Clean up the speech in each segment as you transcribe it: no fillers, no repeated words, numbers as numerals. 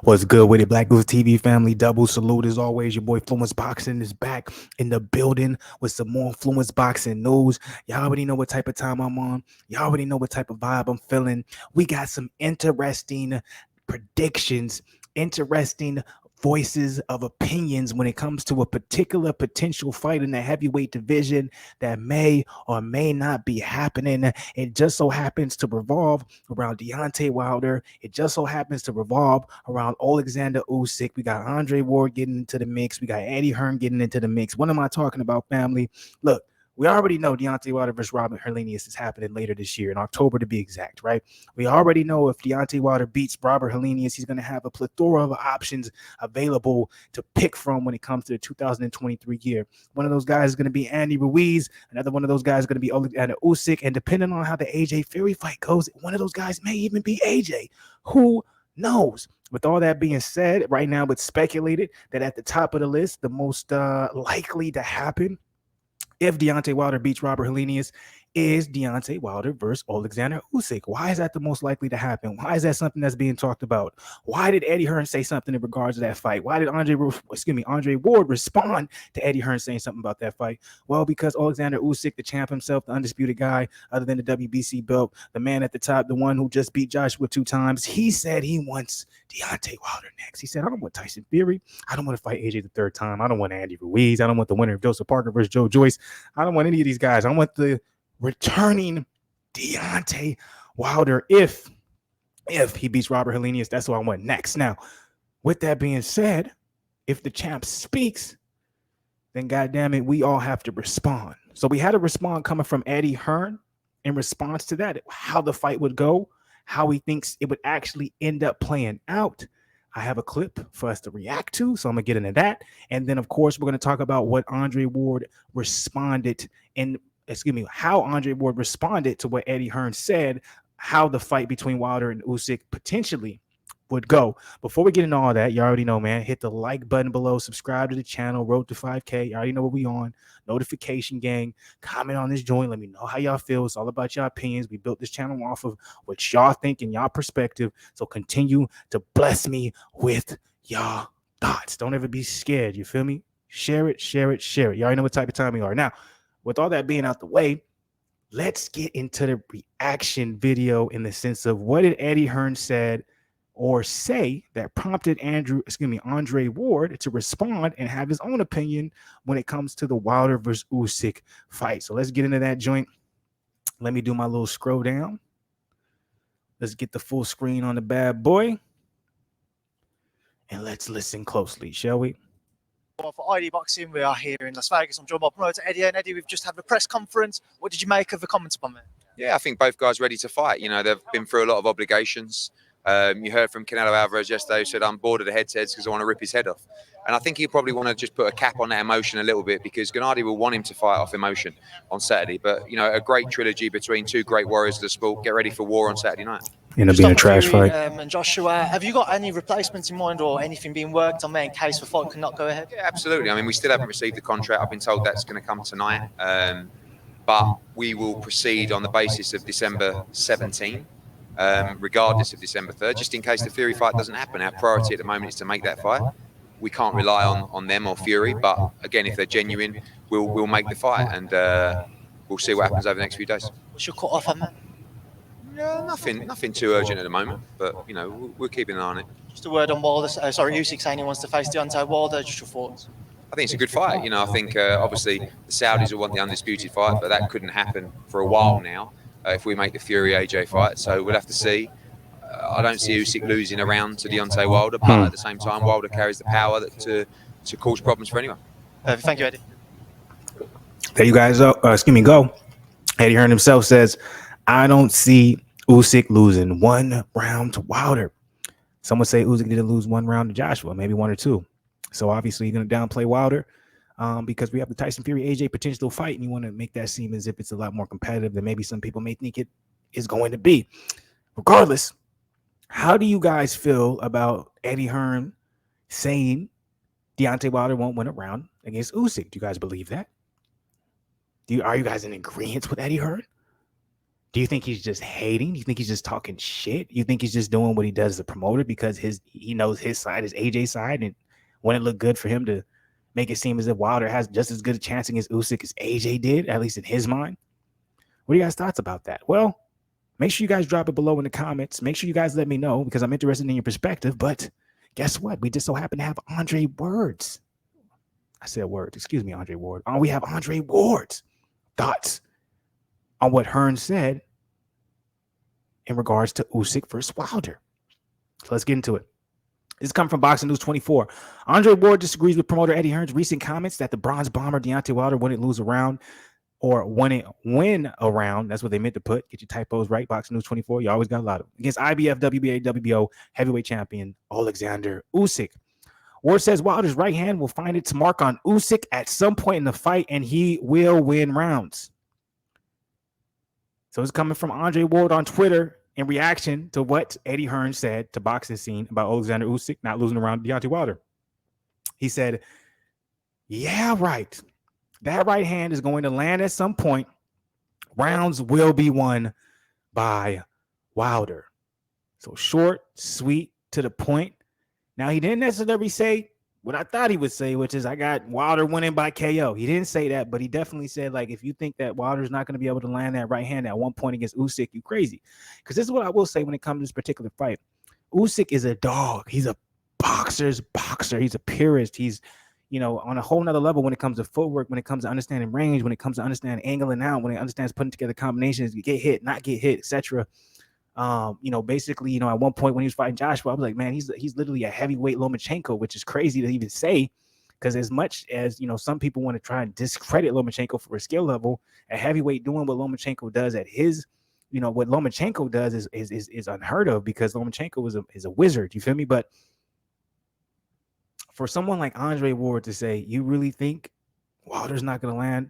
What's good with it, Black Goose TV family? Double salute as always. Your boy Fluence Boxing is back in the building with some more Fluence Boxing news. Y'all already know what type of time I'm on. Y'all already know what type of vibe I'm feeling. We got some interesting predictions, interesting voices of opinions when it comes to a particular potential fight in the heavyweight division that may or may not be happening. It just so happens to revolve around Deontay Wilder. It just so happens to revolve around Oleksandr Usyk. We got Andre Ward getting into the mix. We got Eddie Hearn getting into the mix. What am I talking about, family? Look, we already know Deontay Wilder versus Robert Helenius is happening later this year, in October to be exact, right? We already know if Deontay Wilder beats Robert Helenius, he's going to have a plethora of options available to pick from when it comes to the 2023 year. One of those guys is going to be Andy Ruiz. Another one of those guys is going to be Oleksandr Usyk. And depending on how the AJ Fury fight goes, one of those guys may even be AJ. Who knows? With all that being said, right now it's speculated that at the top of the list, the most likely to happen if Deontay Wilder beats Robert Helenius is Deontay Wilder versus Oleksandr Usyk. Why is that the most likely to happen? Why is that something that's being talked about? Why did Eddie Hearn say something in regards to that fight? Why did Andre Ward respond to Eddie Hearn saying something about that fight? Well, because Oleksandr Usyk, the champ himself, the undisputed guy, other than the WBC belt, the man at the top, the one who just beat Joshua 2 times, he said he wants Deontay Wilder next. He said, I don't want Tyson Fury. I don't want to fight AJ the third time. I don't want Andy Ruiz. I don't want the winner of Joseph Parker versus Joe Joyce. I don't want any of these guys. I want the returning Deontay Wilder if he beats Robert Helenius. That's what I want next. Now, with that being said, if the champ speaks, then goddamn it, we all have to respond. So we had a response coming from Eddie Hearn in response to that, how the fight would go, how he thinks it would actually end up playing out. I have a clip for us to react to, so I'm going to get into that. And then, of course, we're going to talk about what Andre Ward responded how Andre Ward responded to what Eddie Hearn said, how the fight between Wilder and Usyk potentially would go. Before we get into all that, you already know, man, hit the like button below, subscribe to the channel, road to 5K. You already know what we on. Notification gang, comment on this joint. Let me know how y'all feel. It's all about your opinions. We built this channel off of what y'all think and y'all perspective. So continue to bless me with y'all thoughts. Don't ever be scared. You feel me? Share it, share it, share it. You already know what type of time we are. Now, with all that being out the way, let's get into the reaction video in the sense of what did Eddie Hearn said or say that prompted Andre Ward to respond and have his own opinion when it comes to the Wilder versus Usyk fight. So let's get into that joint. Let me do my little scroll down. Let's get the full screen on the bad boy. And let's listen closely, shall we? For ID Boxing, we are here in Las Vegas. I'm joined by promoter Eddie, and Eddie, we've just had a press conference. What did you make of the comments upon that? Yeah, I think both guys ready to fight. You know, they've been through a lot of obligations. You heard from Canelo Alvarez yesterday, who said, I'm bored of the headsets because I want to rip his head off. And I think he'll probably want to just put a cap on that emotion a little bit, because Gennady will want him to fight off emotion on Saturday. But, you know, a great trilogy between two great warriors of the sport. Get ready for war on Saturday night. End up being a trash fight. And Joshua, have you got any replacements in mind or anything being worked on there in case the fight cannot go ahead? Yeah, absolutely. I mean, we still haven't received the contract. I've been told that's going to come tonight. But we will proceed on the basis of December 17, regardless of December 3rd, just in case the Fury fight doesn't happen. Our priority at the moment is to make that fight. We can't rely on them or Fury, but again, if they're genuine, we'll make the fight, and we'll see what happens over the next few days. What's your cut off on that? Yeah, nothing too urgent at the moment, but you know, we're keeping an eye on it. Just a word on Wilder. Usyk saying he wants to face Deontay Wilder. Just your thoughts? I think it's a good fight. You know, I think obviously the Saudis will want the undisputed fight, but that couldn't happen for a while now if we make the Fury AJ fight. So we'll have to see. I don't see Usyk losing around to Deontay Wilder, but at the same time, Wilder carries the power to cause problems for anyone. Thank you, Eddie. There you guys go. Eddie Hearn himself says, I don't see Usyk losing one round to Wilder. Someone say Usyk didn't lose one round to Joshua, maybe one or two. So obviously you're going to downplay Wilder because we have the Tyson Fury AJ potential fight, and you want to make that seem as if it's a lot more competitive than maybe some people may think it is going to be. Regardless, how do you guys feel about Eddie Hearn saying Deontay Wilder won't win a round against Usyk? Do you guys believe that? Are you guys in agreement with Eddie Hearn? Do you think he's just hating? Do you think he's just talking shit? You think he's just doing what he does as a promoter because he knows his side is AJ's side, and wouldn't it look good for him to make it seem as if Wilder has just as good a chance against Usyk as AJ did, at least in his mind? What are you guys' thoughts about that? Well, make sure you guys drop it below in the comments. Make sure you guys let me know because I'm interested in your perspective. But guess what? We just so happen to have Andre Ward's. I said words. Excuse me, Andre Ward. We have Andre Ward's thoughts on what Hearn said in regards to Usyk versus Wilder. So let's get into it. This is coming from Boxing News 24. Andre Ward disagrees with promoter Eddie Hearn's recent comments that the bronze bomber Deontay Wilder wouldn't lose a round or win a round. That's what they meant to put. Get your typos right. Boxing News 24. You always got a lot of them. Against IBF, WBA, WBO heavyweight champion Oleksandr Usyk. Ward says Wilder's right hand will find its mark on Usyk at some point in the fight, and he will win rounds. So it's coming from Andre Ward on Twitter in reaction to what Eddie Hearn said to Boxing Scene about Oleksandr Usyk not losing around Deontay Wilder. He said, yeah, right. That right hand is going to land at some point. Rounds will be won by Wilder. So short, sweet, to the point. Now, he didn't necessarily say what I thought he would say, which is I got Wilder winning by KO. He didn't say that, but he definitely said, like, if you think that Wilder's not going to be able to land that right hand at one point against Usyk, you crazy. Because this is what I will say when it comes to this particular fight. Usyk is a dog. He's a boxer's boxer. He's a purist. He's, on a whole nother level when it comes to footwork, when it comes to understanding range, when it comes to understanding angling out, when it understands putting together combinations, get hit, not get hit, etc. Basically, at one point when he was fighting Joshua, I was like, man, he's literally a heavyweight Lomachenko, which is crazy to even say, because as much as, some people want to try and discredit Lomachenko for his skill level, a heavyweight doing what Lomachenko does at his, what Lomachenko does is unheard of, because Lomachenko is a wizard. You feel me? But for someone like Andre Ward to say, you really think Wilder's not going to land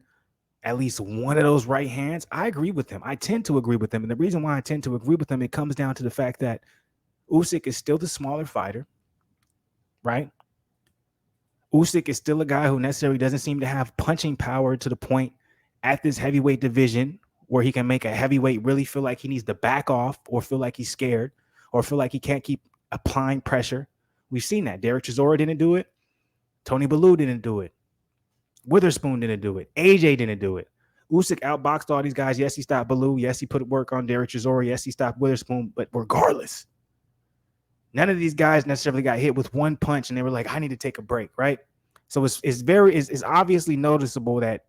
at least one of those right hands, I agree with him. I tend to agree with him. And the reason why I tend to agree with him, it comes down to the fact that Usyk is still the smaller fighter, right? Usyk is still a guy who necessarily doesn't seem to have punching power to the point at this heavyweight division where he can make a heavyweight really feel like he needs to back off, or feel like he's scared, or feel like he can't keep applying pressure. We've seen that. Derek Chisora didn't do it. Tony Bellew didn't do it. Witherspoon didn't do it. AJ didn't do it. Usyk outboxed all these guys. Yes, he stopped Bellew. Yes, he put work on Derek Chisora. Yes, he stopped Witherspoon. But regardless, none of these guys necessarily got hit with one punch and they were like, I need to take a break, right? So it's obviously noticeable that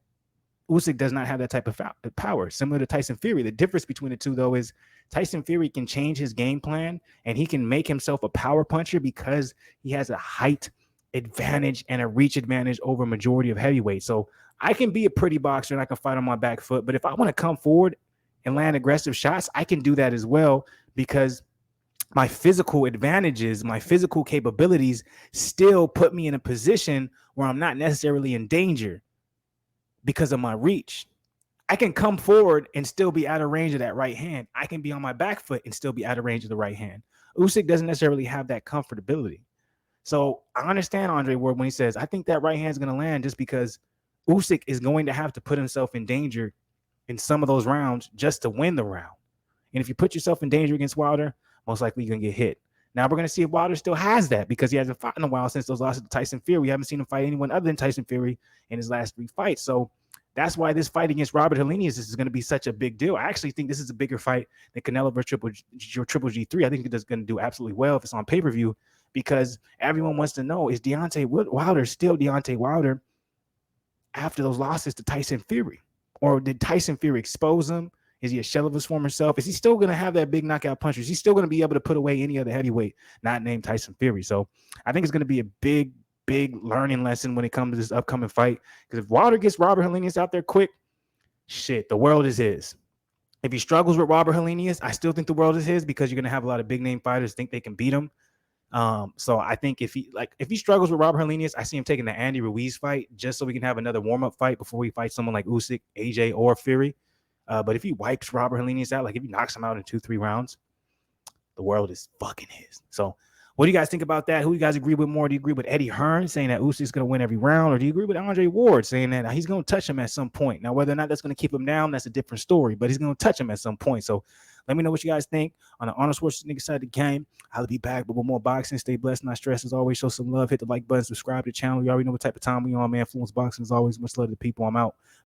Usyk does not have that type of power, similar to Tyson Fury. The difference between the two, though, is Tyson Fury can change his game plan and he can make himself a power puncher because he has a height advantage and a reach advantage over a majority of heavyweights. So I can be a pretty boxer and I can fight on my back foot, but if I want to come forward and land aggressive shots, I can do that as well, because my physical advantages, my physical capabilities still put me in a position where I'm not necessarily in danger because of my reach. I can come forward and still be out of range of that right hand. I can be on my back foot and still be out of range of the right hand. Usyk doesn't necessarily have that comfortability. So I understand Andre Ward when he says, I think that right hand is going to land, just because Usyk is going to have to put himself in danger in some of those rounds just to win the round. And if you put yourself in danger against Wilder, most likely you're going to get hit. Now we're going to see if Wilder still has that, because he hasn't fought in a while since those losses to Tyson Fury. We haven't seen him fight anyone other than Tyson Fury in his last 3 fights. So that's why this fight against Robert Helenius is going to be such a big deal. I actually think this is a bigger fight than Canelo versus Triple G3. I think it's going to do absolutely well if it's on pay-per-view, because everyone wants to know, is Deontay Wilder still Deontay Wilder after those losses to Tyson Fury? Or did Tyson Fury expose him? Is he a shell of his former self? Is he still going to have that big knockout punch? Is he still going to be able to put away any other heavyweight not named Tyson Fury? So I think it's going to be a big learning lesson when it comes to this upcoming fight. Because if Wilder gets Robert Helenius out there quick, shit, the world is his. If he struggles with Robert Helenius, I still think the world is his, because you're going to have a lot of big name fighters think they can beat him. So I think if he struggles with Robert Helenius, I see him taking the Andy Ruiz fight just so we can have another warm-up fight before we fight someone like Usyk, AJ, or Fury. But if he wipes Robert Helenius out, like if he knocks him out in 2-3 rounds, the world is fucking his. So What do you guys think about that? Who you guys agree with more? Do you agree with Eddie Hearn saying that Usyk's going to win every round, or do you agree with Andre Ward saying that he's going to touch him at some point? Now, whether or not that's going to keep him down, that's a different story, but he's going to touch him at some point. So let me know what you guys think on the Arnold Schwarzenegger side of the game. I'll be back with more boxing. Stay blessed, not stressed. As always, show some love. Hit the like button, subscribe to the channel. You already know what type of time we on, man. Fluence Boxing, as always. Much love to the people. I'm out.